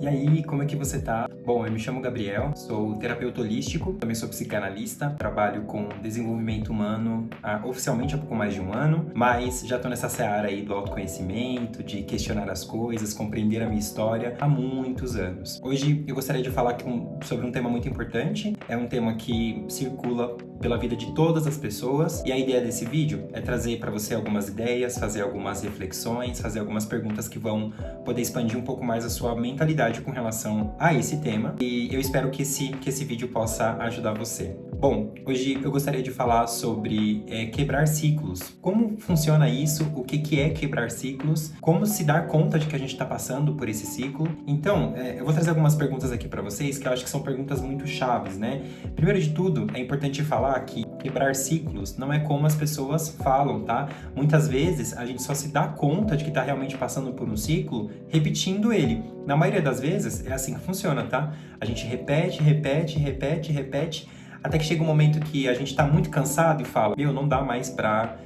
E aí, como é que você tá? Bom, eu me chamo Gabriel, sou terapeuta holístico, também sou psicanalista, trabalho com desenvolvimento humano oficialmente há pouco mais de um ano, mas já tô nessa seara aí do autoconhecimento, de questionar as coisas, compreender a minha história há muitos anos. Hoje eu gostaria de falar sobre um tema muito importante, é um tema que circula pela vida de todas as pessoas, e a ideia desse vídeo é trazer para você algumas ideias, fazer algumas reflexões, fazer algumas perguntas que vão poder expandir um pouco mais a sua mentalidade com relação a esse tema, e eu espero que esse vídeo possa ajudar você. Bom, hoje eu gostaria de falar sobre quebrar ciclos. Como funciona isso? O que é quebrar ciclos? Como se dar conta de que a gente está passando por esse ciclo? Então, eu vou trazer algumas perguntas aqui para vocês que eu acho que são perguntas muito chaves, né? Primeiro de tudo, é importante falar que quebrar ciclos não é como as pessoas falam, tá? Muitas vezes a gente só se dá conta de que está realmente passando por um ciclo repetindo ele. Na maioria das vezes é assim que funciona, tá? A gente repete, até que chega um momento que a gente tá muito cansado e fala, não dá mais pra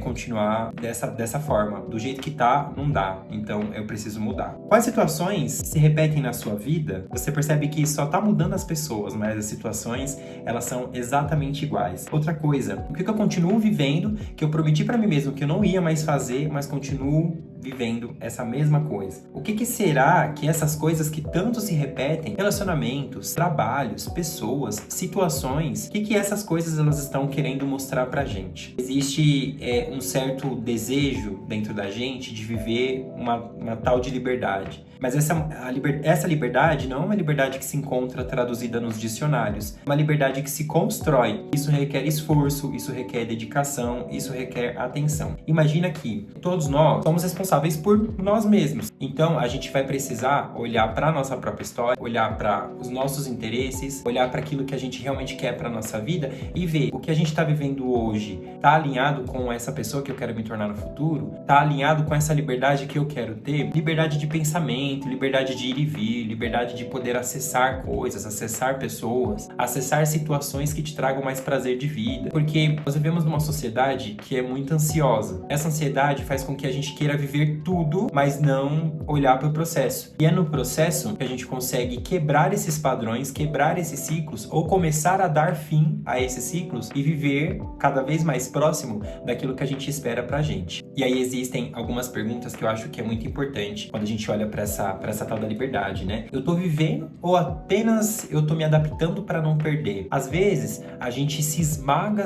continuar dessa forma. Do jeito que tá, não dá. Então, eu preciso mudar. Quais situações se repetem na sua vida? Você percebe que só tá mudando as pessoas, mas as situações, elas são exatamente iguais. Outra coisa, o que eu continuo vivendo, que eu prometi pra mim mesmo que eu não ia mais fazer, mas continuo vivendo essa mesma coisa. O que será que essas coisas que tanto se repetem, relacionamentos, trabalhos, pessoas, situações, o que essas coisas elas estão querendo mostrar pra gente? Existe um certo desejo dentro da gente de viver uma tal de liberdade. Mas essa liberdade não é uma liberdade que se encontra traduzida nos dicionários. É uma liberdade que se constrói. Isso requer esforço, isso requer dedicação, isso requer atenção. Imagina que todos nós somos responsáveis por nós mesmos. Então, a gente vai precisar olhar para a nossa própria história, olhar para os nossos interesses, olhar para aquilo que a gente realmente quer para a nossa vida e ver o que a gente está vivendo hoje está alinhado com essa pessoa que eu quero me tornar no futuro? Está alinhado com essa liberdade que eu quero ter? Liberdade de pensamento, liberdade de ir e vir, liberdade de poder acessar coisas, acessar pessoas, acessar situações que te tragam mais prazer de vida. Porque nós vivemos numa sociedade que é muito ansiosa. Essa ansiedade faz com que a gente queira viver tudo, mas não olhar para o processo. E é no processo que a gente consegue quebrar esses padrões, quebrar esses ciclos, ou começar a dar fim a esses ciclos e viver cada vez mais próximo daquilo que a gente espera pra gente. E aí existem algumas perguntas que eu acho que é muito importante quando a gente olha para essa tal da liberdade, né? Eu tô vivendo ou apenas eu tô me adaptando para não perder? Às vezes, a gente se esmaga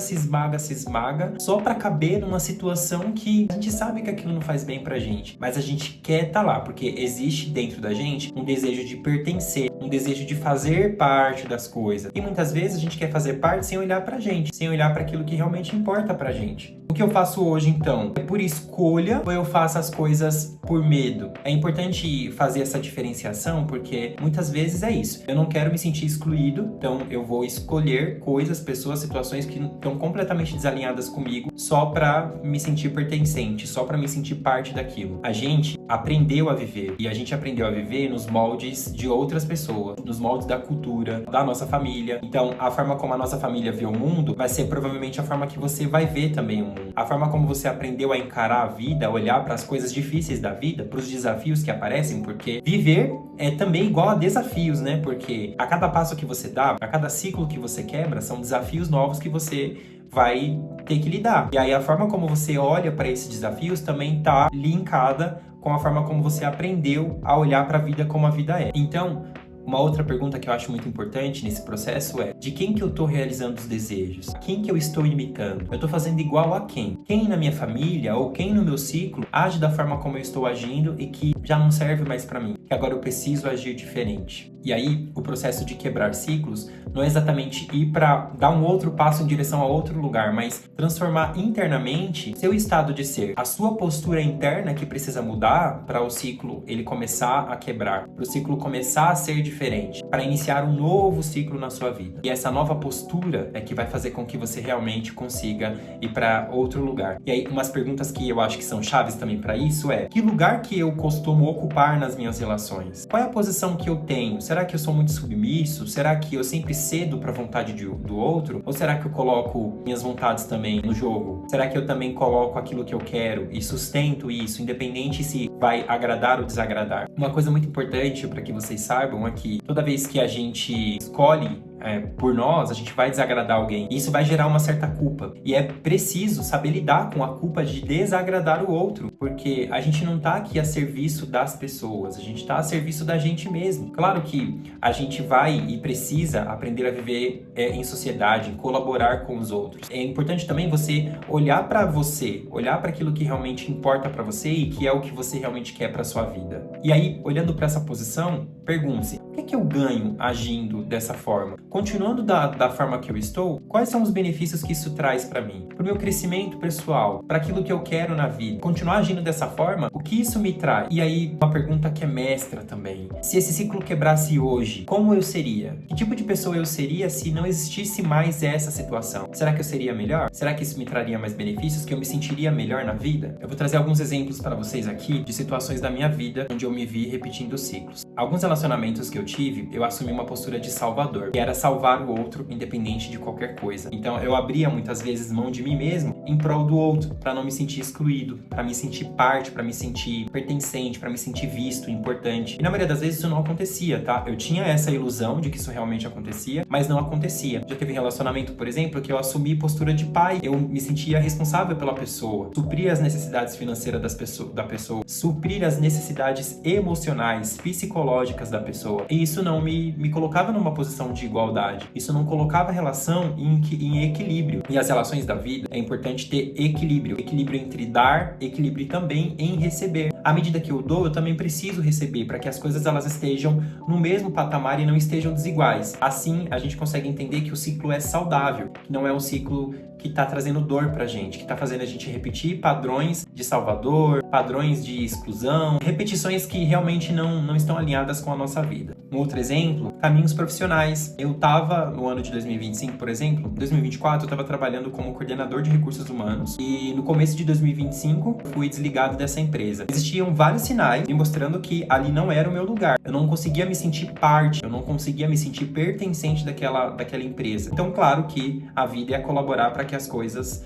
só para caber numa situação que a gente sabe que aquilo não faz bem pra gente, mas a gente quer tá lá, porque existe dentro da gente um desejo de pertencer, um desejo de fazer parte das coisas. E muitas vezes a gente quer fazer parte sem olhar pra gente, sem olhar para aquilo que realmente importa pra gente. O que eu faço hoje, então? É por escolha ou eu faço as coisas por medo? É importante fazer essa diferenciação porque muitas vezes é isso. Eu não quero me sentir excluído, então eu vou escolher coisas, pessoas, situações que estão completamente desalinhadas comigo só pra me sentir pertencente, só pra me sentir parte daquilo. A gente aprendeu a viver e a gente aprendeu a viver nos moldes de outras pessoas, nos moldes da cultura, da nossa família. Então, a forma como a nossa família vê o mundo vai ser provavelmente a forma que você vai ver também o mundo. A forma como você aprendeu a encarar a vida, a olhar para as coisas difíceis da vida, para os desafios que aparecem, porque viver é também igual a desafios, né? Porque a cada passo que você dá, a cada ciclo que você quebra, são desafios novos que você vai ter que lidar. E aí a forma como você olha para esses desafios também está linkada com a forma como você aprendeu a olhar para a vida como a vida é. Então, uma outra pergunta que eu acho muito importante nesse processo é: de quem que eu estou realizando os desejos? Quem que eu estou imitando? Eu estou fazendo igual a quem? Quem na minha família ou quem no meu ciclo age da forma como eu estou agindo e que já não serve mais para mim? Que agora eu preciso agir diferente. E aí, o processo de quebrar ciclos não é exatamente ir para dar um outro passo em direção a outro lugar, mas transformar internamente seu estado de ser. A sua postura interna que precisa mudar para o ciclo ele começar a quebrar, para o ciclo começar a ser diferente, para iniciar um novo ciclo na sua vida. E essa nova postura é que vai fazer com que você realmente consiga ir para outro lugar. E aí, umas perguntas que eu acho que são chaves também para isso é: que lugar que eu costumo ocupar nas minhas relações? relações? Qual é a posição que eu tenho? Será que eu sou muito submisso? Será que eu sempre cedo para a vontade do outro? Ou será que eu coloco minhas vontades também no jogo? Será que eu também coloco aquilo que eu quero e sustento isso, independente se vai agradar ou desagradar? Uma coisa muito importante para que vocês saibam é que toda vez que a gente escolhe por nós, a gente vai desagradar alguém. E isso vai gerar uma certa culpa. E é preciso saber lidar com a culpa de desagradar o outro, porque a gente não tá aqui a serviço das pessoas, a gente tá a serviço da gente mesmo. Claro que a gente vai e precisa aprender a viver em sociedade, colaborar com os outros. É importante também você olhar para você, olhar para aquilo que realmente importa para você e que é o que você realmente quer para sua vida. E aí, olhando para essa posição, pergunte-se: o que é que eu ganho agindo dessa forma? Continuando da forma que eu estou, quais são os benefícios que isso traz para mim? Para o meu crescimento pessoal, para aquilo que eu quero na vida. Continuar agindo dessa forma, o que isso me traz? E aí, uma pergunta que é mestra também. Se esse ciclo quebrasse hoje, como eu seria? Que tipo de pessoa eu seria se não existisse mais essa situação? Será que eu seria melhor? Será que isso me traria mais benefícios? Que eu me sentiria melhor na vida? Eu vou trazer alguns exemplos para vocês aqui de situações da minha vida onde eu me vi repetindo ciclos. Alguns relacionamentos que eu tive, eu assumi uma postura de salvador, que era salvar o outro independente de qualquer coisa. Então eu abria muitas vezes mão de mim mesmo em prol do outro, para não me sentir excluído, para me sentir parte, para me sentir pertencente, para me sentir visto, importante. E na maioria das vezes isso não acontecia, tá? Eu tinha essa ilusão de que isso realmente acontecia, mas não acontecia. Já teve relacionamento, por exemplo, que eu assumi postura de pai, eu me sentia responsável pela pessoa, suprir as necessidades financeiras da pessoa, suprir as necessidades emocionais, psicológicas da pessoa. E isso não me colocava numa posição de igualdade. Isso não colocava a relação em equilíbrio. E as relações da vida, é importante ter equilíbrio. Equilíbrio entre dar, equilíbrio também em receber. À medida que eu dou, eu também preciso receber, para que as coisas elas estejam no mesmo patamar e não estejam desiguais. Assim, a gente consegue entender que o ciclo é saudável, que não é um ciclo que está trazendo dor pra gente, que está fazendo a gente repetir padrões de salvador, padrões de exclusão, repetições que realmente não estão alinhadas com a nossa vida. Um outro exemplo, caminhos profissionais. Eu estava no ano de 2025, por exemplo, 2024 eu estava trabalhando como coordenador de recursos humanos e no começo de 2025 fui desligado dessa empresa. Existiam vários sinais me mostrando que ali não era o meu lugar. Eu não conseguia me sentir parte, eu não conseguia me sentir pertencente daquela empresa. Então, claro que a vida ia colaborar para que as coisas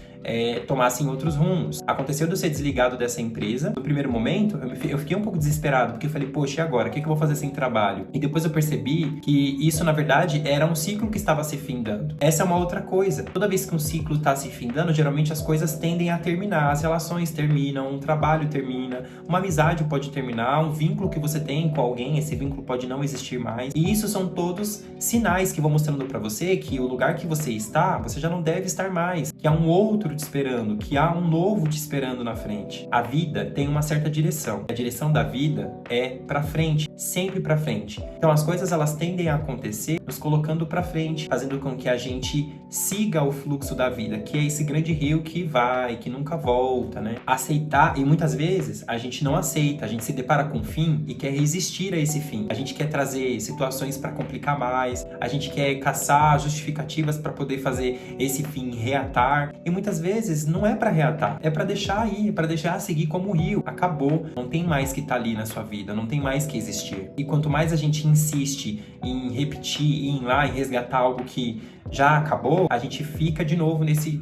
tomassem outros rumos. Aconteceu de eu ser desligado dessa empresa. No primeiro momento, eu fiquei um pouco desesperado, porque eu falei, poxa, e agora? O que eu vou fazer sem trabalho? E depois eu percebi que isso, na verdade, era um ciclo que estava se findando. Essa é uma outra coisa. Toda vez que um ciclo está se findando, geralmente as coisas tendem a terminar. As relações terminam, um trabalho termina, uma amizade pode terminar, um vínculo que você tem com alguém, esse vínculo pode não existir mais. E isso são todos sinais que vão mostrando para você que o lugar que você está, você já não deve estar mais, que há um outro te esperando, que há um novo te esperando na frente. A vida tem uma certa direção. A direção da vida é para frente, sempre para frente. Então as coisas elas tendem a acontecer nos colocando para frente, fazendo com que a gente siga o fluxo da vida, que é esse grande rio que vai, que nunca volta, né? Aceitar, e muitas vezes a gente não aceita, a gente se depara com um fim e quer resistir a esse fim. A gente quer trazer situações para complicar mais, a gente quer caçar justificativas para poder fazer esse fim reatar, e muitas vezes não é para reatar, é para deixar ir, é para deixar seguir como o rio. Acabou, não tem mais que estar ali na sua vida, não tem mais que existir. E quanto mais a gente insiste em repetir, em ir lá e resgatar algo que já acabou, a gente fica de novo nesse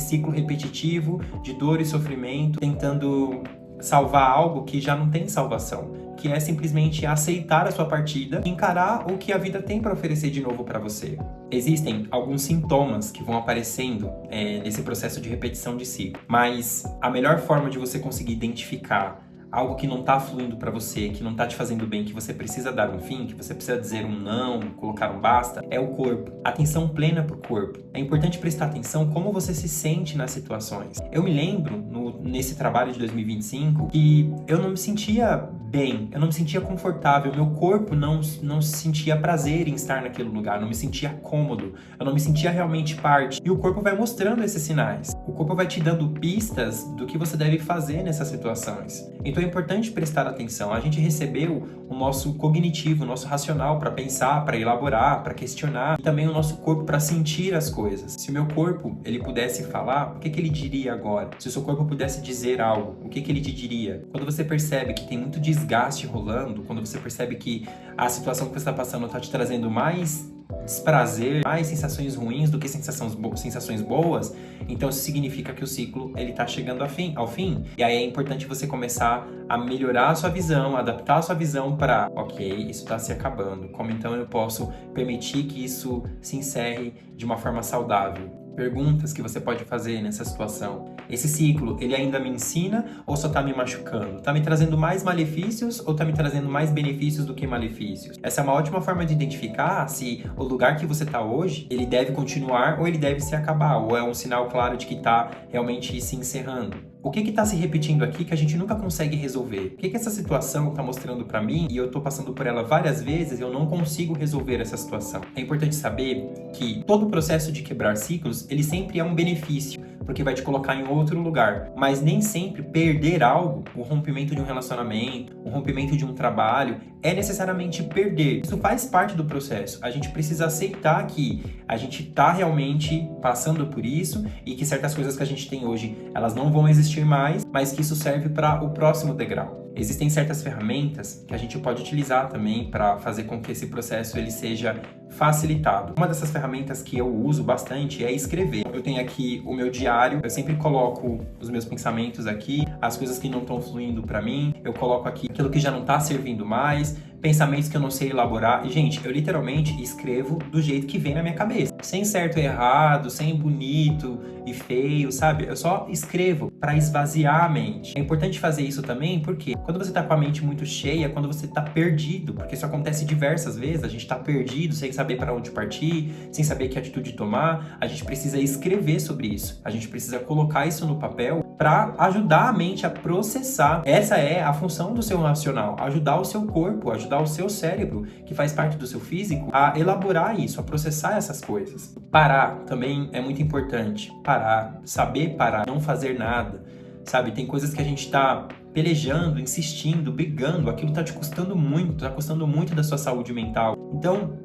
ciclo repetitivo de dor e sofrimento, tentando salvar algo que já não tem salvação, que é simplesmente aceitar a sua partida e encarar o que a vida tem para oferecer de novo para você. Existem alguns sintomas que vão aparecendo nesse processo de repetição de ciclo, mas a melhor forma de você conseguir identificar algo que não tá fluindo para você, que não tá te fazendo bem, que você precisa dar um fim, que você precisa dizer um não, colocar um basta, é o corpo. Atenção plena pro corpo. É importante prestar atenção como você se sente nas situações. Eu me lembro, nesse trabalho de 2025, que eu não me sentia bem, eu não me sentia confortável, meu corpo não sentia prazer em estar naquele lugar, não me sentia cômodo, eu não me sentia realmente parte. E o corpo vai mostrando esses sinais. O corpo vai te dando pistas do que você deve fazer nessas situações. Então é importante prestar atenção. A gente recebeu o nosso cognitivo, o nosso racional para pensar, para elaborar, para questionar, e também o nosso corpo para sentir as coisas. Se o meu corpo ele pudesse falar, o que ele diria agora? Se o seu corpo pudesse dizer algo, o que ele te diria? Quando você percebe que tem muito desgaste rolando, quando você percebe que a situação que você está passando está te trazendo mais desprazer, mais sensações ruins do que sensações boas, então isso significa que o ciclo ele tá chegando ao fim. E aí é importante você começar a melhorar a sua visão, adaptar a sua visão para, ok, isso está se acabando. Como então eu posso permitir que isso se encerre de uma forma saudável? Perguntas que você pode fazer nessa situação. Esse ciclo, ele ainda me ensina ou só tá me machucando? Tá me trazendo mais malefícios ou tá me trazendo mais benefícios do que malefícios? Essa é uma ótima forma de identificar se o lugar que você tá hoje, ele deve continuar ou ele deve se acabar, ou é um sinal claro de que tá realmente se encerrando. O que está se repetindo aqui que a gente nunca consegue resolver? O que essa situação está mostrando para mim e eu estou passando por ela várias vezes e eu não consigo resolver essa situação? É importante saber que todo o processo de quebrar ciclos, ele sempre é um benefício, porque vai te colocar em outro lugar. Mas nem sempre perder algo, o rompimento de um relacionamento, o rompimento de um trabalho, é necessariamente perder. Isso faz parte do processo. A gente precisa aceitar que a gente está realmente passando por isso e que certas coisas que a gente tem hoje, elas não vão existir mais, mas que isso serve para o próximo degrau. Existem certas ferramentas que a gente pode utilizar também para fazer com que esse processo ele seja facilitado. Uma dessas ferramentas que eu uso bastante é escrever. Eu tenho aqui o meu diário, eu sempre coloco os meus pensamentos aqui, as coisas que não estão fluindo para mim, eu coloco aqui aquilo que já não está servindo mais, pensamentos que eu não sei elaborar. E, gente, eu literalmente escrevo do jeito que vem na minha cabeça. Sem certo e errado, sem bonito e feio, sabe? Eu só escrevo para esvaziar a mente. É importante fazer isso também porque quando você tá com a mente muito cheia, quando você tá perdido, porque isso acontece diversas vezes, a gente tá perdido, sem saber para onde partir, sem saber que atitude tomar, a gente precisa escrever sobre isso. A gente precisa colocar isso no papel para ajudar a mente a processar. Essa é a função do seu racional, ajudar o seu corpo, ajudar o seu cérebro, que faz parte do seu físico, a elaborar isso, a processar essas coisas. Parar também é muito importante. Parar, saber parar, não fazer nada, sabe? Tem coisas que a gente tá pelejando, insistindo, brigando, aquilo tá te custando muito, tá custando muito da sua saúde mental. Então,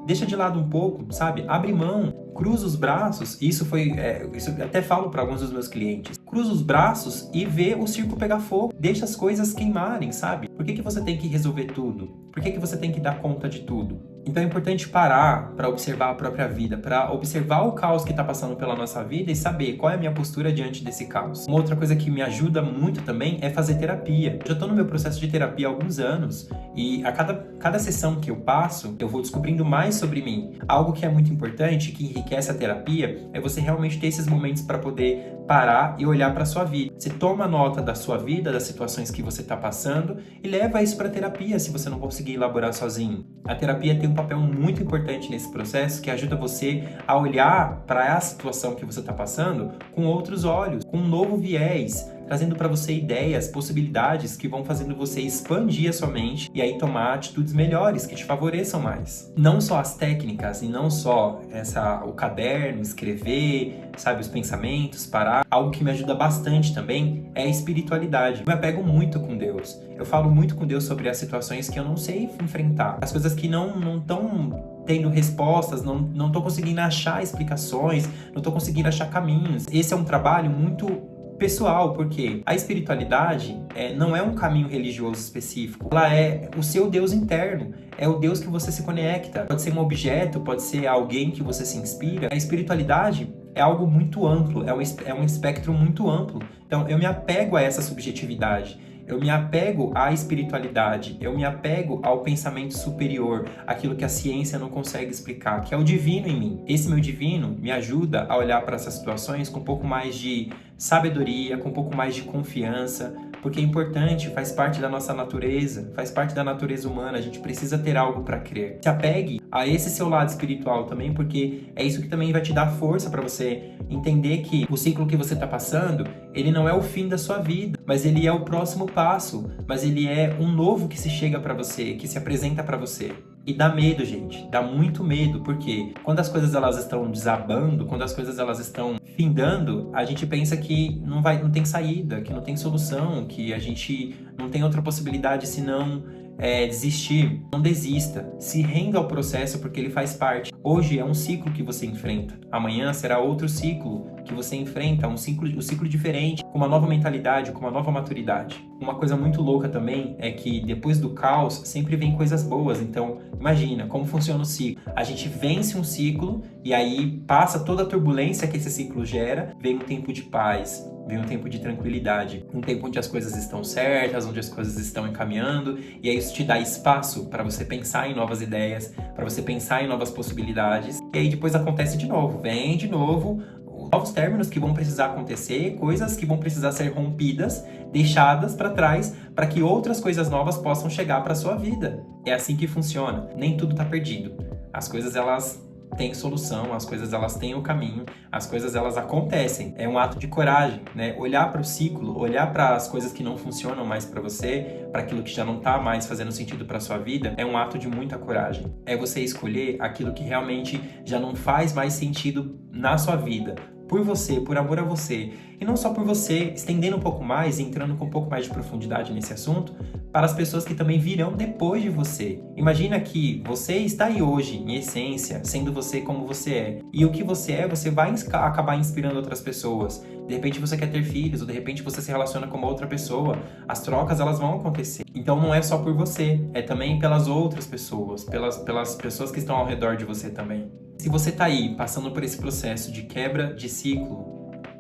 deixa de lado um pouco, sabe? Abre mão, cruza os braços. Isso eu até falo para alguns dos meus clientes. Cruza os braços e vê o circo pegar fogo. Deixa as coisas queimarem, sabe? Por que você tem que resolver tudo? Por que você tem que dar conta de tudo? Então é importante parar para observar a própria vida, para observar o caos que está passando pela nossa vida e saber qual é a minha postura diante desse caos. Uma outra coisa que me ajuda muito também é fazer terapia. Eu já estou no meu processo de terapia há alguns anos e a cada sessão que eu passo, eu vou descobrindo mais sobre mim. Algo que é muito importante, que enriquece a terapia, é você realmente ter esses momentos para poder parar e olhar para a sua vida. Você toma nota da sua vida, das situações que você está passando e leva isso para a terapia se você não conseguir elaborar sozinho. A terapia tem um papel muito importante nesse processo que ajuda você a olhar para a situação que você está passando com outros olhos, com um novo viés, trazendo para você ideias, possibilidades que vão fazendo você expandir a sua mente e aí tomar atitudes melhores que te favoreçam mais. Não só as técnicas e não só o caderno, escrever, sabe, os pensamentos, parar. Algo que me ajuda bastante também é a espiritualidade. Eu me apego muito com Deus. Eu falo muito com Deus sobre as situações que eu não sei enfrentar, as coisas que não estão tendo respostas, não tô conseguindo achar explicações, não tô conseguindo achar caminhos. Esse é um trabalho muito pessoal, porque a espiritualidade não é um caminho religioso específico, ela é o seu Deus interno, é o Deus que você se conecta. Pode ser um objeto, pode ser alguém que você se inspira. A espiritualidade é algo muito amplo, é um espectro muito amplo. Então eu me apego a essa subjetividade. Eu me apego à espiritualidade, eu me apego ao pensamento superior, aquilo que a ciência não consegue explicar, que é o divino em mim. Esse meu divino me ajuda a olhar para essas situações com um pouco mais de sabedoria, com um pouco mais de confiança, porque é importante, faz parte da nossa natureza, faz parte da natureza humana, a gente precisa ter algo para crer. Se apegue a esse seu lado espiritual também, porque é isso que também vai te dar força para você entender que o ciclo que você está passando, ele não é o fim da sua vida, mas ele é o próximo passo, mas ele é um novo que se chega para você, que se apresenta para você. E dá medo, gente, dá muito medo, porque quando as coisas elas estão desabando, quando as coisas elas estão findando, a gente pensa que não tem saída, que não tem solução, que a gente não tem outra possibilidade senão desistir. Não desista, se renda ao processo porque ele faz parte. Hoje é um ciclo que você enfrenta, amanhã será outro ciclo que você enfrenta, um ciclo diferente, com uma nova mentalidade, com uma nova maturidade. Uma coisa muito louca também é que depois do caos sempre vem coisas boas, então imagina como funciona o ciclo. A gente vence um ciclo e aí passa toda a turbulência que esse ciclo gera, vem um tempo de paz, vem um tempo de tranquilidade, um tempo onde as coisas estão certas, onde as coisas estão encaminhando, e aí isso te dá espaço para você pensar em novas ideias, para você pensar em novas possibilidades, e aí depois acontece de novo, vem de novo, novos términos que vão precisar acontecer, coisas que vão precisar ser rompidas, deixadas para trás, para que outras coisas novas possam chegar para sua vida. É assim que funciona, nem tudo está perdido. As coisas elas têm solução, as coisas elas têm o caminho, as coisas elas acontecem. É um ato de coragem, né? Olhar para o ciclo, olhar para as coisas que não funcionam mais para você, para aquilo que já não está mais fazendo sentido para sua vida, é um ato de muita coragem. É você escolher aquilo que realmente já não faz mais sentido na sua vida, por você, por amor a você. E não só por você, estendendo um pouco mais, entrando com um pouco mais de profundidade nesse assunto, para as pessoas que também virão depois de você. Imagina que você está aí hoje, em essência, sendo você como você é. E o que você é, você vai acabar inspirando outras pessoas. De repente você quer ter filhos, ou de repente você se relaciona com uma outra pessoa. As trocas, elas vão acontecer. Então não é só por você, é também pelas outras pessoas, pelas pessoas que estão ao redor de você também. Se você está aí passando por esse processo de quebra de ciclo,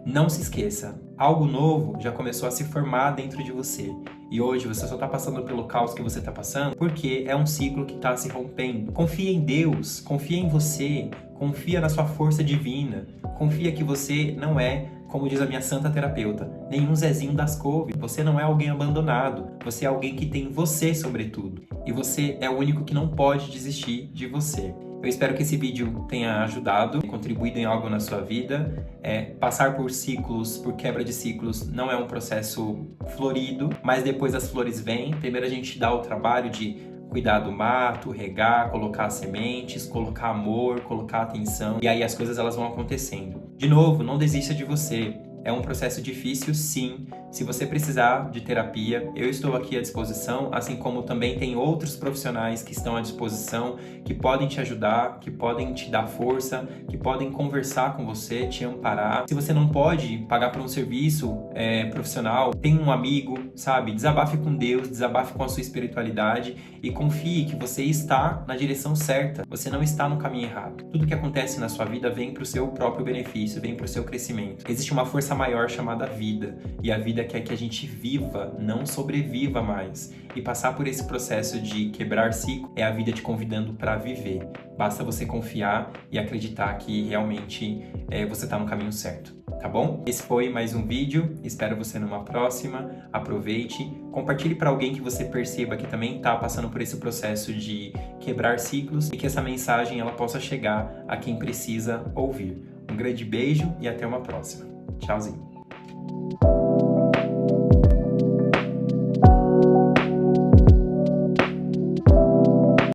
não se esqueça, algo novo já começou a se formar dentro de você. E hoje você só está passando pelo caos que você está passando porque é um ciclo que está se rompendo. Confia em Deus, confia em você, confia na sua força divina, confia que você não é, como diz a minha santa terapeuta, nenhum Zezinho das couves. Você não é alguém abandonado, você é alguém que tem você sobretudo. E você é o único que não pode desistir de você. Eu espero que esse vídeo tenha ajudado, contribuído em algo na sua vida. Passar por ciclos, por quebra de ciclos, não é um processo florido, mas depois as flores vêm. Primeiro a gente dá o trabalho de cuidar do mato, regar, colocar sementes, colocar amor, colocar atenção, e aí as coisas elas vão acontecendo. De novo, não desista de você. É um processo difícil, sim. Se você precisar de terapia, eu estou aqui à disposição, assim como também tem outros profissionais que estão à disposição, que podem te ajudar, que podem te dar força, que podem conversar com você, te amparar. Se você não pode pagar por um serviço profissional, tem um amigo, sabe? Desabafe com Deus, desabafe com a sua espiritualidade e confie que você está na direção certa, você não está no caminho errado. Tudo que acontece na sua vida vem para o seu próprio benefício, vem para o seu crescimento. Existe uma força maior chamada vida, e a vida quer que a gente viva, não sobreviva mais. E passar por esse processo de quebrar ciclo é a vida te convidando para viver. Basta você confiar e acreditar que realmente você está no caminho certo, tá bom? Esse foi mais um vídeo, espero você numa próxima. Aproveite, compartilhe para alguém que você perceba que também está passando por esse processo de quebrar ciclos e que essa mensagem ela possa chegar a quem precisa ouvir. Um grande beijo e até uma próxima. Tchauzinho.